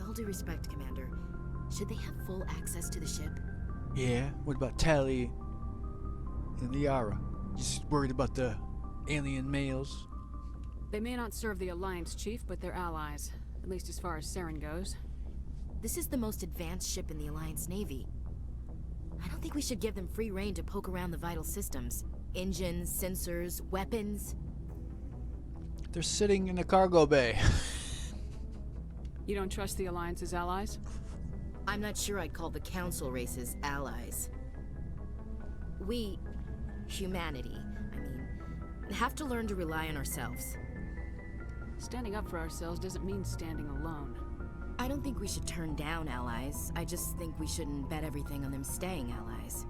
all due respect, Commander, should they have full access to the ship? Yeah, what about Tally and Liara? Just worried about the alien males? They may not serve the Alliance, Chief, but they're allies. At least as far as Saren goes. This is the most advanced ship in the Alliance Navy. I don't think we should give them free rein to poke around the vital systems. Engines, sensors, weapons. They're sitting in the cargo bay. You don't trust the Alliance's allies? I'm not sure I'd call the Council races allies. We, humanity, have to learn to rely on ourselves. Standing up for ourselves doesn't mean standing alone. I don't think we should turn down allies. I just think we shouldn't bet everything on them staying allies.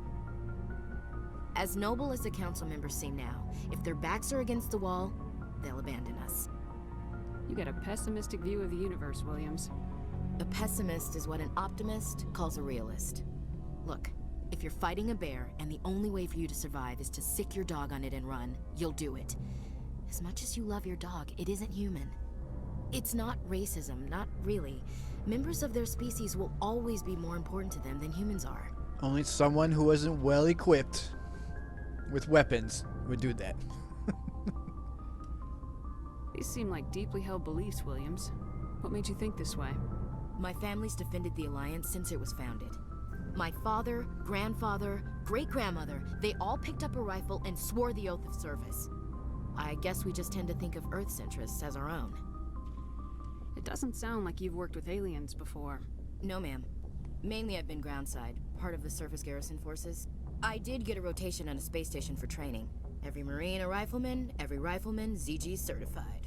As noble as the Council members seem now, if their backs are against the wall, they'll abandon us. You got a pessimistic view of the universe, Williams. A pessimist is what an optimist calls a realist. Look, if you're fighting a bear and the only way for you to survive is to sick your dog on it and run, you'll do it. As much as you love your dog, it isn't human. It's not racism, not really. Members of their species will always be more important to them than humans are. Only someone who isn't well equipped with weapons would do that. These seem like deeply held beliefs, Williams. What made you think this way? My family's defended the Alliance since it was founded. My father, grandfather, great-grandmother, they all picked up a rifle and swore the oath of service. I guess we just tend to think of Earth's interests as our own. It doesn't sound like you've worked with aliens before. No, ma'am. Mainly I've been groundside, part of the surface garrison forces. I did get a rotation on a space station for training. Every Marine a rifleman, every rifleman ZG certified.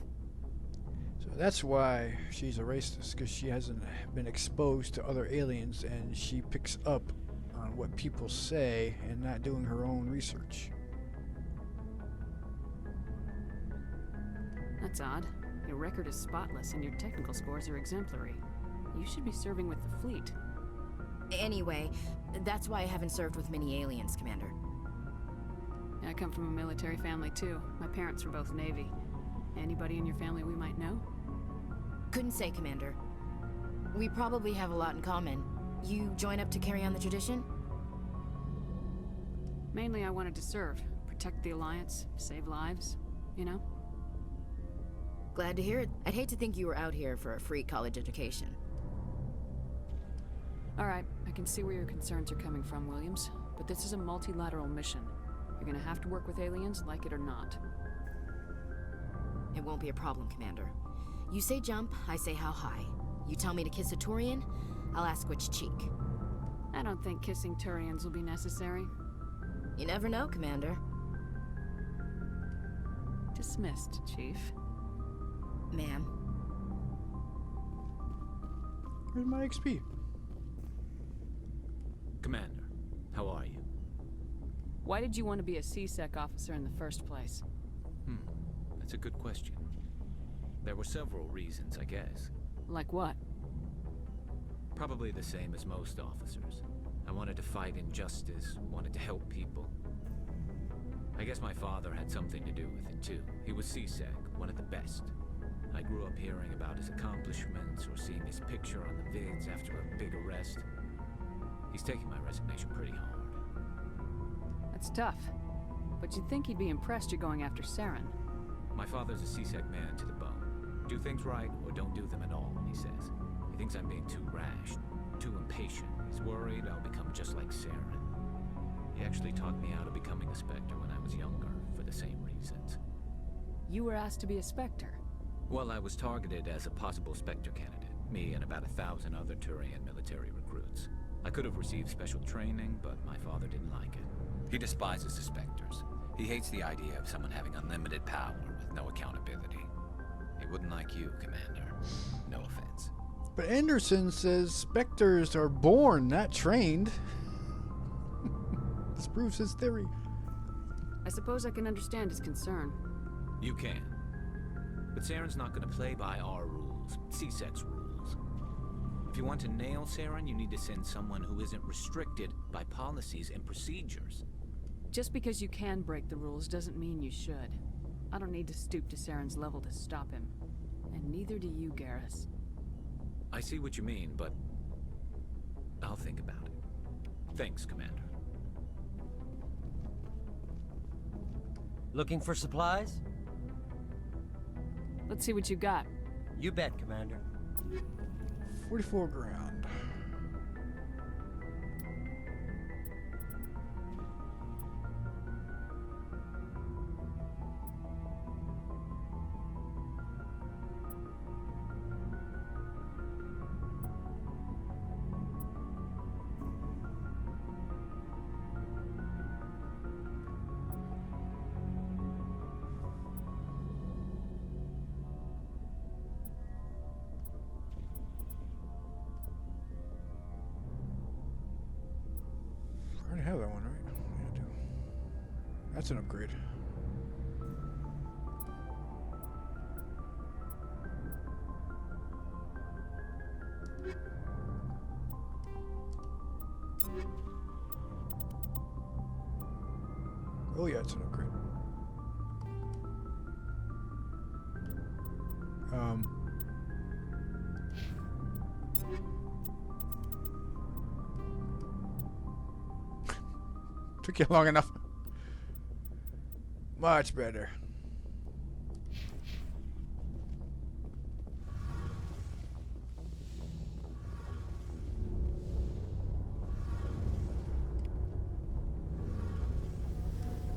So that's why she's a racist, because she hasn't been exposed to other aliens and she picks up on what people say and not doing her own research. That's odd. Your record is spotless and your technical scores are exemplary. You should be serving with the fleet. Anyway, that's why I haven't served with many aliens, Commander. I come from a military family too. My parents were both Navy. Anybody in your family we might know? Couldn't say, Commander. We probably have a lot in common. You join up to carry on the tradition? Mainly I wanted to serve. Protect the Alliance, save lives, you know? Glad to hear it. I'd hate to think you were out here for a free college education. Alright, I can see where your concerns are coming from, Williams. But this is a multilateral mission. You're gonna have to work with aliens, like it or not. It won't be a problem, Commander. You say jump, I say how high. You tell me to kiss a Turian, I'll ask which cheek. I don't think kissing Turians will be necessary. You never know, Commander. Dismissed, Chief. Ma'am. Where's my XP? Commander, how are you? Why did you want to be a C-Sec officer in the first place? That's a good question. There were several reasons, I guess. Like what? Probably the same as most officers. I wanted to fight injustice, wanted to help people. I guess my father had something to do with it too. He was C-Sec, one of the best. I grew up hearing about his accomplishments or seeing his picture on the vids after a big arrest. He's taking my resignation pretty hard. That's tough. But you'd think he'd be impressed you're going after Saren. My father's a C-Sec man to the bone. Do things right or don't do them at all, he says. He thinks I'm being too rash, too impatient. He's worried I'll become just like Saren. He actually talked me out of becoming a Spectre when I was younger, for the same reasons. You were asked to be a Spectre. Well, I was targeted as a possible Spectre candidate, me and about 1,000 other Turian military recruits. I could have received special training, but my father didn't like it. He despises the Spectres. He hates the idea of someone having unlimited power with no accountability. He wouldn't like you, Commander. No offense. But Anderson says Spectres are born, not trained. This proves his theory. I suppose I can understand his concern. You can. But Saren's not going to play by our rules, C-Sec's rules. If you want to nail Saren, you need to send someone who isn't restricted by policies and procedures. Just because you can break the rules doesn't mean you should. I don't need to stoop to Saren's level to stop him. And neither do you, Garrus. I see what you mean, but I'll think about it. Thanks, Commander. Looking for supplies? Let's see what you got. You bet, Commander. 44 grand. I already have that one, right? Yeah, I do. That's an upgrade. Oh yeah, it's an upgrade. Took you long enough. Much better.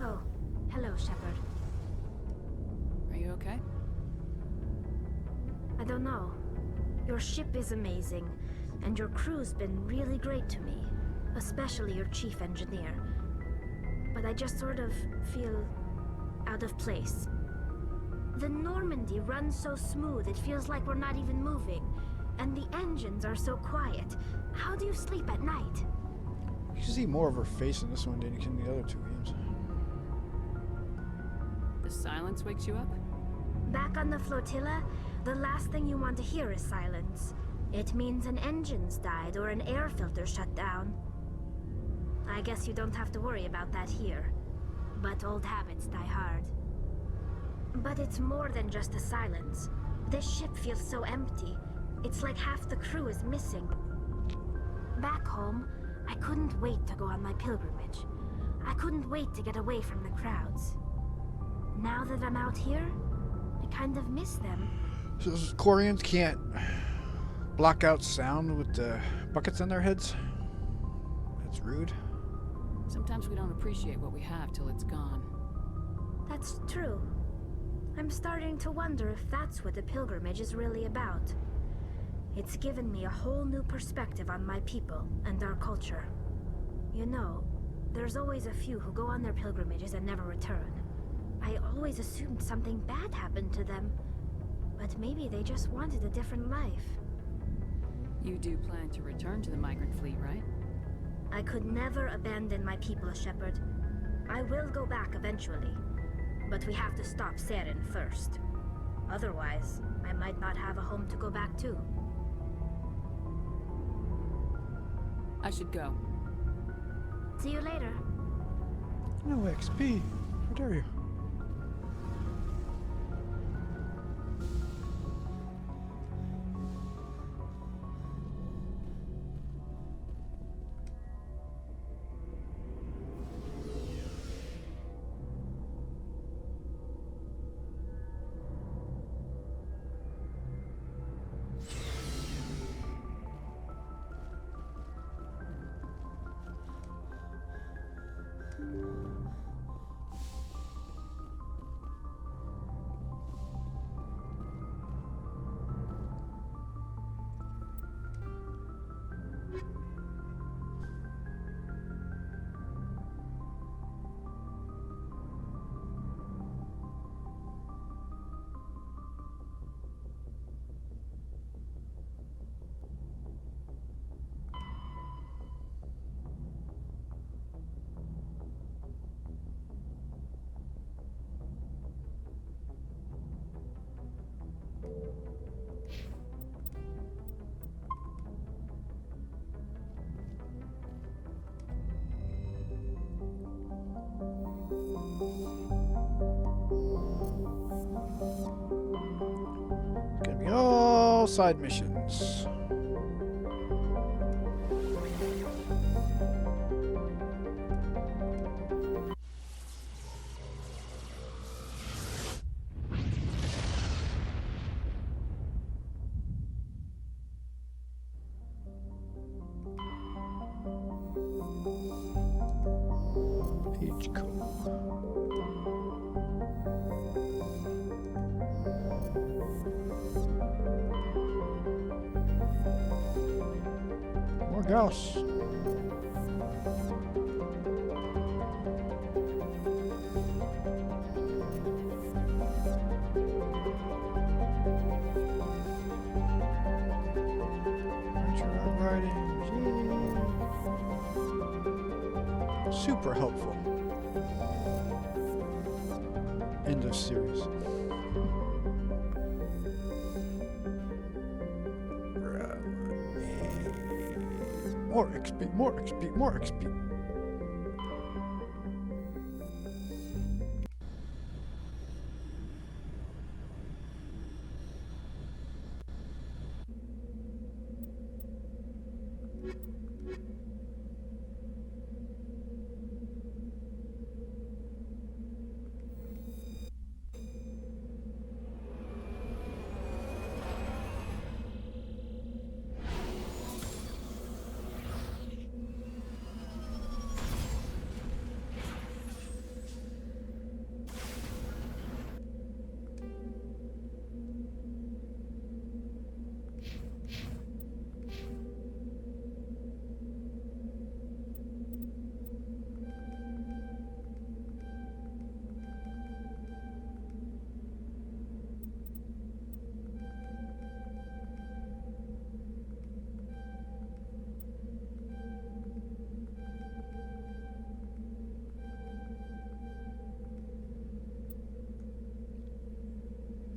Oh, hello, Shepard. Are you okay? I don't know. Your ship is amazing, and your crew's been really great to me, especially your chief engineer. But I just sort of feel out of place. The Normandy runs so smooth, it feels like we're not even moving. And the engines are so quiet. How do you sleep at night? You can see more of her face in this one than you can in the other two games. The silence wakes you up? Back on the flotilla, the last thing you want to hear is silence. It means an engine's died or an air filter shut down. I guess you don't have to worry about that here. But old habits die hard. But it's more than just the silence. This ship feels so empty. It's like half the crew is missing. Back home, I couldn't wait to go on my pilgrimage. I couldn't wait to get away from the crowds. Now that I'm out here, I kind of miss them. So those Quarians can't block out sound with the buckets on their heads? That's rude. Sometimes we don't appreciate what we have till it's gone. That's true. I'm starting to wonder if that's what the pilgrimage is really about. It's given me a whole new perspective on my people and our culture. You know, there's always a few who go on their pilgrimages and never return. I always assumed something bad happened to them, but maybe they just wanted a different life. You do plan to return to the migrant fleet, right? I could never abandon my people, Shepard. I will go back eventually, but we have to stop Saren first. Otherwise, I might not have a home to go back to. I should go. See you later. No XP. How dare you? It's gonna be all side missions. More ghosts. Super helpful. End of series. More XP, more XP, more XP.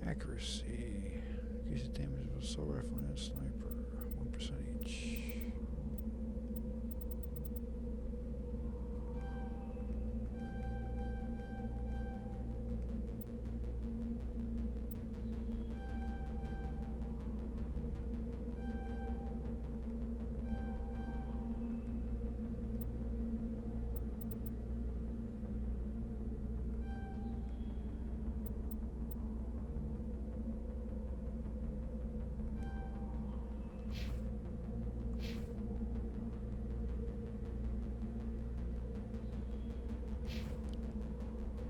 Accuracy. Increases damage of assault rifle and sniper. 1% each.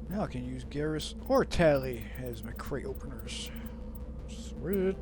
Now I can use Garrus or Tally as my crate openers. Sweet.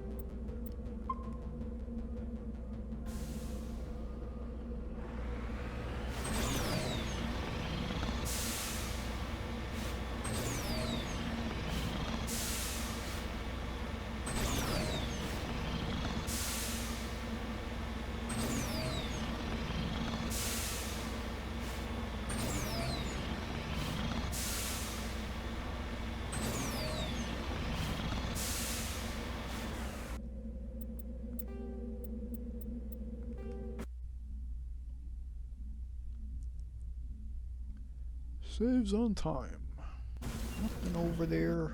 Saves on time. Nothing over there.